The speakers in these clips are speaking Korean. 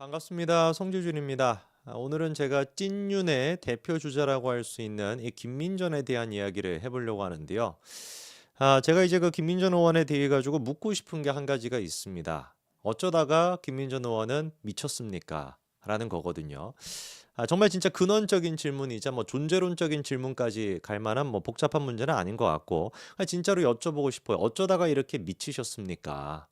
반갑습니다. 송주준입니다. 오늘은 제가 찐윤의 대표 주자라고 할 수 있는 이 김민전에 대한 이야기를 해보려고 하는데요. 제가 이제 그 김민전 의원에 대해 가지고 묻고 싶은 게 한 가지가 있습니다. 어쩌다가 김민전 의원은 미쳤습니까? 라는 거거든요. 정말 진짜 근원적인 질문이자 뭐 존재론적인 질문까지 갈 만한 뭐 복잡한 문제는 아닌 것 같고, 진짜로 여쭤보고 싶어요. 어쩌다가 이렇게 미치셨습니까?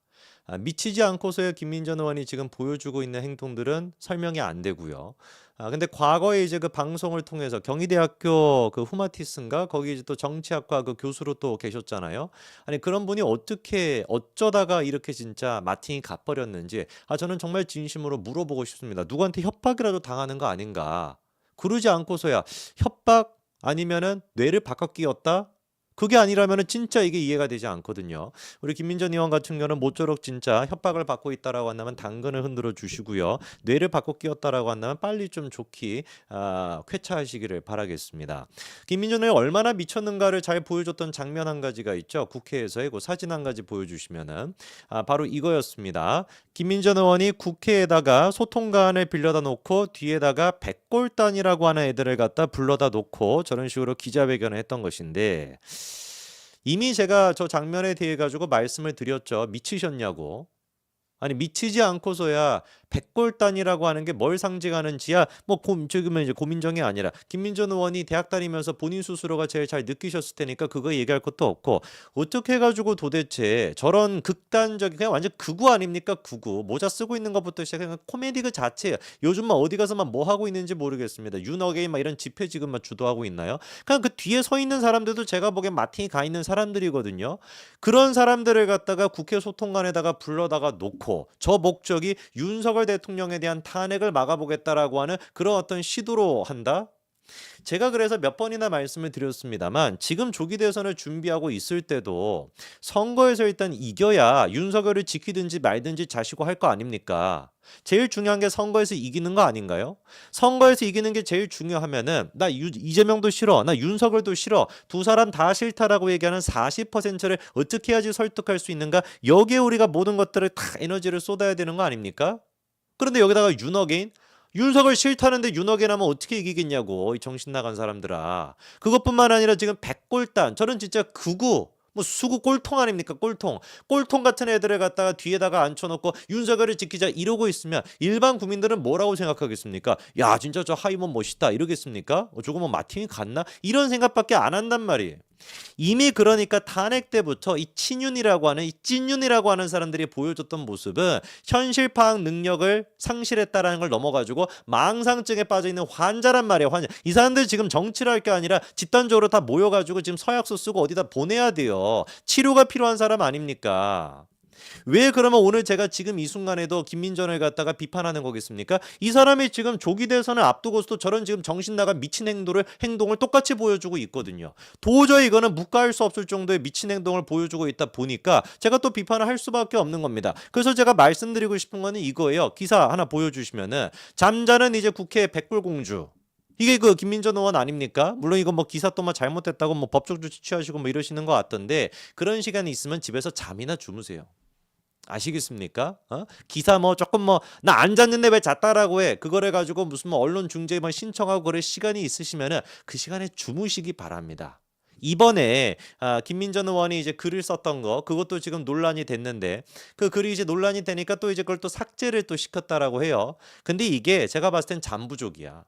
미치지 않고서야 김민전 의원이 지금 보여주고 있는 행동들은 설명이 안 되고요. 근데 과거에 이제 그 방송을 통해서 경희대학교 그 후마티스인가 거기 이제 또 정치학과 그 교수로 또 계셨잖아요. 아니 그런 분이 어떻게 어쩌다가 이렇게 진짜 마틴이 가버렸는지 저는 정말 진심으로 물어보고 싶습니다. 누구한테 협박이라도 당하는 거 아닌가? 그러지 않고서야 협박 아니면은 뇌를 바꿔 끼웠다? 그게 아니라면은 진짜 이게 이해가 되지 않거든요. 우리 김민전 의원 같은 경우는 모쪼록 진짜 협박을 받고 있다라고 한다면 당근을 흔들어 주시고요. 뇌를 바꿔 끼웠다라고 한다면 빨리 좀 좋게 쾌차하시기를 바라겠습니다. 김민전 의원이 얼마나 미쳤는가를 잘 보여줬던 장면 한 가지가 있죠. 국회에서의 그 사진 한 가지 보여주시면은 바로 이거였습니다. 김민전 의원이 국회에다가 소통관을 빌려다 놓고 뒤에다가 백골단이라고 하는 애들을 갖다 불러다 놓고 저런 식으로 기자회견을 했던 것인데 이미 제가 저 장면에 대해 가지고 말씀을 드렸죠. 미치셨냐고. 아니 미치지 않고서야 백골단이라고 하는 게 뭘 상징하는지야 뭐 지금은 이제 고민정이 아니라 김민전 의원이 대학 다니면서 본인 스스로가 제일 잘 느끼셨을 테니까 그거 얘기할 것도 없고 어떻게 해가지고 도대체 저런 극단적인 그냥 완전 극우 아닙니까 극우 모자 쓰고 있는 것부터 시작해서 코미디 그 자체 요즘 막 어디 가서만 뭐 하고 있는지 모르겠습니다. 윤어게인 막 이런 집회 지금 막 주도하고 있나요? 그냥 그 뒤에 서 있는 사람들도 제가 보기엔 마틴이 가 있는 사람들이거든요. 그런 사람들을 갖다가 국회 소통관에다가 불러다가 놓고 저 목적이 윤석열 대통령에 대한 탄핵을 막아보겠다라고 하는 그런 어떤 시도로 한다? 제가 그래서 몇 번이나 말씀을 드렸습니다만 지금 조기 대선을 준비하고 있을 때도 선거에서 일단 이겨야 윤석열을 지키든지 말든지 자시고 할 거 아닙니까? 제일 중요한 게 선거에서 이기는 거 아닌가요? 선거에서 이기는 게 제일 중요하면은 나 이재명도 싫어, 나 윤석열도 싫어, 두 사람 다 싫다라고 얘기하는 40%를 어떻게 해야지 설득할 수 있는가? 여기에 우리가 모든 것들을 다 에너지를 쏟아야 되는 거 아닙니까? 그런데 여기다가 윤어게인 윤석열 싫다는데 윤어게인 하면 어떻게 이기겠냐고 이 정신 나간 사람들아. 그것뿐만 아니라 지금 백골단 저는 진짜 극우 뭐 수구 꼴통 아닙니까 꼴통 같은 애들을 갖다가 뒤에다가 앉혀놓고 윤석열을 지키자 이러고 있으면 일반 국민들은 뭐라고 생각하겠습니까? 야 진짜 저 하이몬 멋있다 이러겠습니까? 저거 뭐 마틴이 갔나? 이런 생각밖에 안 한단 말이에요. 이미 그러니까 탄핵 때부터 이 친윤이라고 하는 이 찐윤이라고 하는 사람들이 보여줬던 모습은 현실 파악 능력을 상실했다라는 걸 넘어가지고 망상증에 빠져 있는 환자란 말이에요. 환자. 이 사람들 지금 정치를 할 게 아니라 집단적으로 다 모여가지고 지금 서약서 쓰고 어디다 보내야 돼요. 치료가 필요한 사람 아닙니까? 왜 그러면 오늘 제가 지금 이 순간에도 김민전을 갖다가 비판하는 거겠습니까? 이 사람이 지금 조기 대선을 앞두고서도 저런 지금 정신 나간 미친 행동을 똑같이 보여주고 있거든요. 도저히 이거는 묵과할 수 없을 정도의 미친 행동을 보여주고 있다 보니까 제가 또 비판을 할 수밖에 없는 겁니다. 그래서 제가 말씀드리고 싶은 거는 이거예요. 기사 하나 보여주시면은 잠자는 이제 국회 백불공주. 이게 그 김민전 의원 아닙니까? 물론 이거 뭐 기사 또 뭐 잘못됐다고 뭐 법적 조치 취하시고 뭐 이러시는 것 같던데 그런 시간이 있으면 집에서 잠이나 주무세요. 아시겠습니까? 기사 뭐 조금 뭐 나 안 잤는데 왜 잤다라고 해. 그거를 가지고 무슨 뭐 언론 중재 뭐 신청하고 그럴 시간이 있으시면은 그 시간에 주무시기 바랍니다. 이번에 김민전 의원이 이제 글을 썼던 거 그것도 지금 논란이 됐는데 그 글이 이제 논란이 되니까 또 이제 그걸 또 삭제를 또 시켰다라고 해요. 근데 이게 제가 봤을 땐 잠부족이야.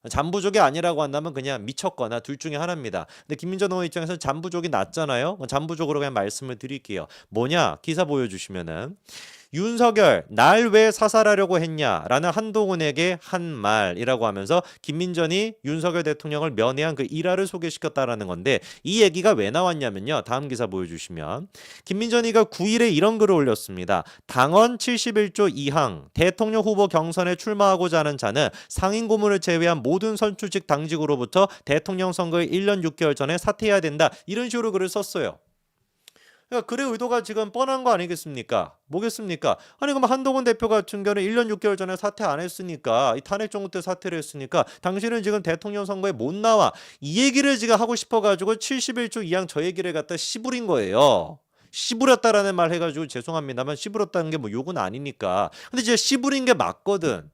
잠부족이 아니라고 한다면 그냥 미쳤거나 둘 중에 하나입니다. 근데 김민전 의원 입장에서는 잠부족이 낫잖아요. 잠부족으로 그냥 말씀을 드릴게요. 뭐냐? 기사 보여주시면은 윤석열 날 왜 사살하려고 했냐라는 한동훈에게 한 말이라고 하면서 김민전이 윤석열 대통령을 면회한 그 일화를 소개시켰다라는 건데 이 얘기가 왜 나왔냐면요. 다음 기사 보여주시면 김민전이가 9일에 이런 글을 올렸습니다. 당헌 71조 2항 대통령 후보 경선에 출마하고자 하는 자는 상임 고문을 제외한 모든 선출직 당직으로부터 대통령 선거의 1년 6개월 전에 사퇴해야 된다. 이런 식으로 글을 썼어요. 그러니까 글의 의도가 지금 뻔한 거 아니겠습니까? 뭐겠습니까? 아니 그럼 한동훈 대표 같은 경우는 1년 6개월 전에 사퇴 안 했으니까 이 탄핵 정부 때 사퇴를 했으니까 당신은 지금 대통령 선거에 못 나와. 이 얘기를 지금 하고 싶어가지고 71조 2항 저 얘기를 갖다 씨부린 거예요. 씨부렸다라는 말 해가지고 죄송합니다만 씨부렸다는 게 뭐 욕은 아니니까. 근데 진짜 씨부린 게 맞거든.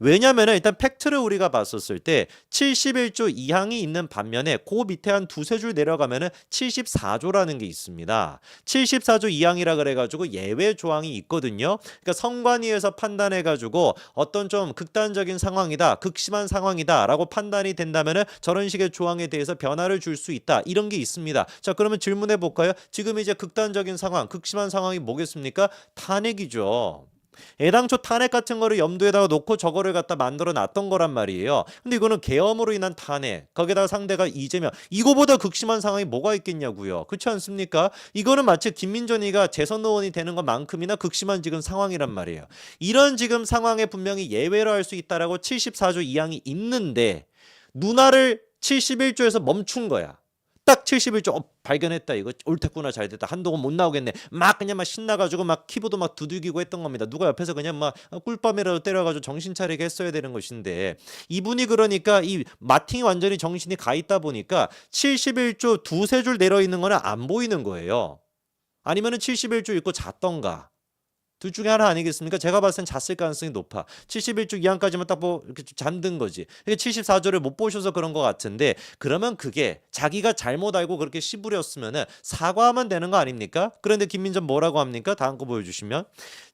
왜냐면은 일단 팩트를 우리가 봤었을 때 71조 이항이 있는 반면에 그 밑에 한 두세 줄 내려가면은 74조라는 게 있습니다. 74조 이항이라 그래가지고 예외 조항이 있거든요. 그러니까 선관위에서 판단해가지고 어떤 좀 극단적인 상황이다, 극심한 상황이다라고 판단이 된다면은 저런 식의 조항에 대해서 변화를 줄 수 있다. 이런 게 있습니다. 자, 그러면 질문해 볼까요? 지금 이제 극단적인 상황, 극심한 상황이 뭐겠습니까? 탄핵이죠. 애당초 탄핵 같은 거를 염두에다가 놓고 저거를 갖다 만들어 놨던 거란 말이에요. 근데 이거는 계엄으로 인한 탄핵, 거기다가 상대가 이재명, 이거보다 극심한 상황이 뭐가 있겠냐고요. 그렇지 않습니까? 이거는 마치 김민전이가 재선 의원이 되는 것만큼이나 극심한 지금 상황이란 말이에요. 이런 지금 상황에 분명히 예외로 할 수 있다라고 74조 2항이 있는데 누나를 71조에서 멈춘 거야. 딱 71조 발견했다. 이거 옳댔구나. 잘됐다. 한동안 못 나오겠네. 막 그냥 막 신나가지고 막 키보드 막 두들기고 했던 겁니다. 누가 옆에서 그냥 막 꿀밤이라도 때려가지고 정신 차리게 했어야 되는 것인데 이분이 그러니까 이 마팅이 완전히 정신이 가 있다 보니까 71조 두세 줄 내려 있는 거는 안 보이는 거예요. 아니면은 71조 읽고 잤던가. 둘 중에 하나 아니겠습니까? 제가 봤을 땐 잤을 가능성이 높아. 71조 이항까지만 딱 이렇게 잠든 거지. 74조를 못 보셔서 그런 것 같은데 그러면 그게 자기가 잘못 알고 그렇게 씨부렸으면은 사과하면 되는 거 아닙니까? 그런데 김민전 뭐라고 합니까? 다음 거 보여주시면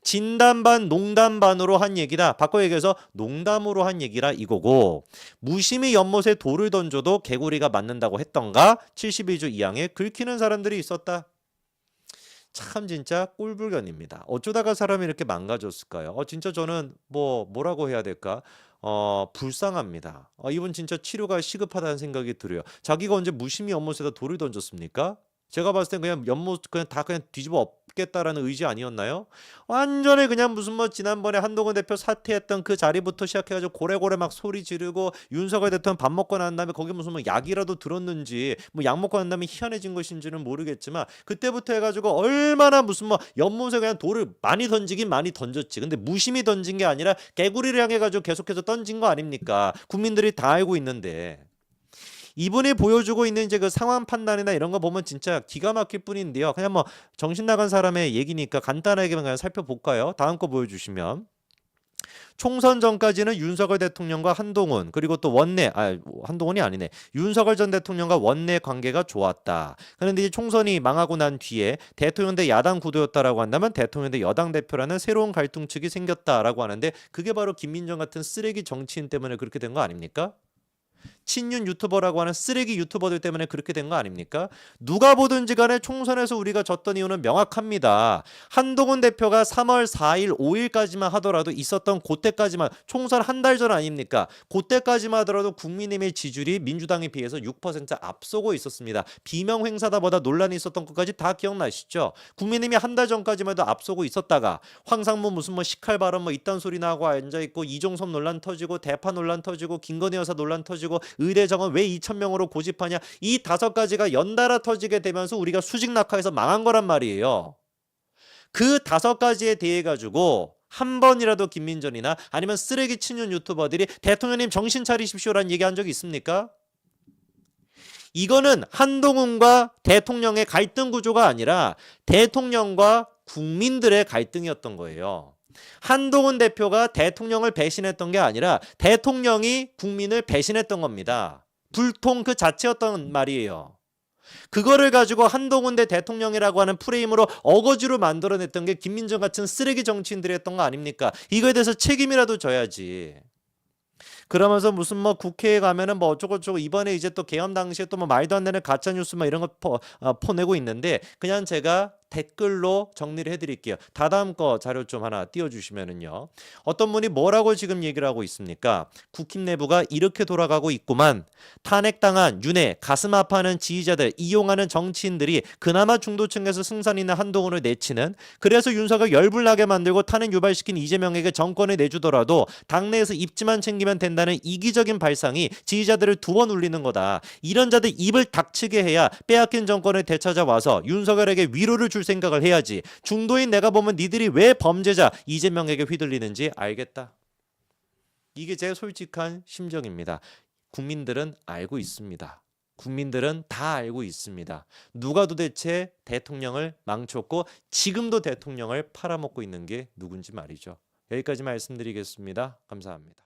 진담 반 농담 반으로 한 얘기다. 바꿔 얘기해서 농담으로 한 얘기라 이거고 무심히 연못에 돌을 던져도 개구리가 맞는다고 했던가 71조 이항에 긁히는 사람들이 있었다. 참 진짜 꿀불견입니다. 어쩌다가 사람이 이렇게 망가졌을까요? 진짜 저는 뭐라고 해야 될까? 불쌍합니다. 이분 진짜 치료가 시급하다는 생각이 들어요. 자기가 언제 무심히 연못에다 돌을 던졌습니까? 제가 봤을 땐 그냥 연못 그냥 다 그냥 뒤집어 엎겠다라는 의지 아니었나요? 완전히 그냥 무슨 지난번에 한동훈 대표 사퇴했던 그 자리부터 시작해가지고 고래고래 막 소리 지르고 윤석열 대통령 밥 먹고 난 다음에 거기 무슨 약이라도 들었는지 약 먹고 난 다음에 희한해진 것인지는 모르겠지만 그때부터 해가지고 얼마나 무슨 연못에 그냥 돌을 많이 던지긴 많이 던졌지. 근데 무심히 던진 게 아니라 개구리를 향해가지고 계속해서 던진 거 아닙니까? 국민들이 다 알고 있는데. 이분이 보여주고 있는 이제 그 상황 판단이나 이런 거 보면 진짜 기가 막힐 뿐인데요. 그냥 정신 나간 사람의 얘기니까 간단하게만 그냥 살펴볼까요? 다음 거 보여주시면. 총선 전까지는 윤석열 대통령과 한동훈 그리고 또 한동훈이 아니네. 윤석열 전 대통령과 원내 관계가 좋았다. 그런데 이제 총선이 망하고 난 뒤에 대통령 대 야당 구도였다라고 한다면 대통령 대 여당 대표라는 새로운 갈등축이 생겼다라고 하는데 그게 바로 김민정 같은 쓰레기 정치인 때문에 그렇게 된 거 아닙니까? 친윤 유튜버라고 하는 쓰레기 유튜버들 때문에 그렇게 된 거 아닙니까? 누가 보든지 간에 총선에서 우리가 졌던 이유는 명확합니다. 한동훈 대표가 3월 4일, 5일까지만 하더라도 있었던 그때까지만 총선 한 달 전 아닙니까? 그때까지만 하더라도 국민의힘의 지지율이 민주당에 비해서 6% 앞서고 있었습니다. 비명 행사다보다 논란이 있었던 것까지 다 기억나시죠? 국민의힘이 한 달 전까지만 해도 앞서고 있었다가 황상무 무슨 식칼 발언 이딴 소리 나고 앉아있고 이종섭 논란 터지고 대파 논란 터지고 김건희 여사 논란 터지고 의대 정원 왜 2,000명으로 고집하냐 이 5가지가 연달아 터지게 되면서 우리가 수직 낙하에서 망한 거란 말이에요. 그 5가지에 대해 가지고 한 번이라도 김민전이나 아니면 쓰레기 친윤 유튜버들이 대통령님 정신 차리십시오라는 얘기한 적이 있습니까? 이거는 한동훈과 대통령의 갈등 구조가 아니라 대통령과 국민들의 갈등이었던 거예요. 한동훈 대표가 대통령을 배신했던 게 아니라 대통령이 국민을 배신했던 겁니다. 불통 그 자체였던 말이에요. 그거를 가지고 한동훈 대 대통령이라고 하는 프레임으로 어거지로 만들어냈던 게 김민정 같은 쓰레기 정치인들이 했던 거 아닙니까? 이거에 대해서 책임이라도 져야지. 그러면서 무슨 국회에 가면은 어쩌고저쩌고 이번에 이제 또 계엄 당시에 또 말도 안 되는 가짜 뉴스 이런 거 퍼내고 있는데 그냥 제가 댓글로 정리를 해드릴게요. 다다음 거 자료 좀 하나 띄워주시면은요. 어떤 분이 뭐라고 지금 얘기를 하고 있습니까? 국힘 내부가 이렇게 돌아가고 있구만. 탄핵당한 윤회 가슴 아파하는 지지자들 이용하는 정치인들이 그나마 중도층에서 승산 있는 한동훈을 내치는 그래서 윤석열 열불나게 만들고 탄핵 유발시킨 이재명에게 정권을 내주더라도 당내에서 입지만 챙기면 된다는 이기적인 발상이 지지자들을 2번 울리는 거다. 이런 자들 입을 닥치게 해야 빼앗긴 정권을 되찾아와서 윤석열에게 위로를 줄 생각을 해야지. 중도인 내가 보면 니들이 왜 범죄자 이재명에게 휘둘리는지 알겠다. 이게 제 솔직한 심정입니다. 국민들은 알고 있습니다. 국민들은 다 알고 있습니다. 누가 도대체 대통령을 망쳤고 지금도 대통령을 팔아먹고 있는 게 누군지 말이죠. 여기까지 말씀드리겠습니다. 감사합니다.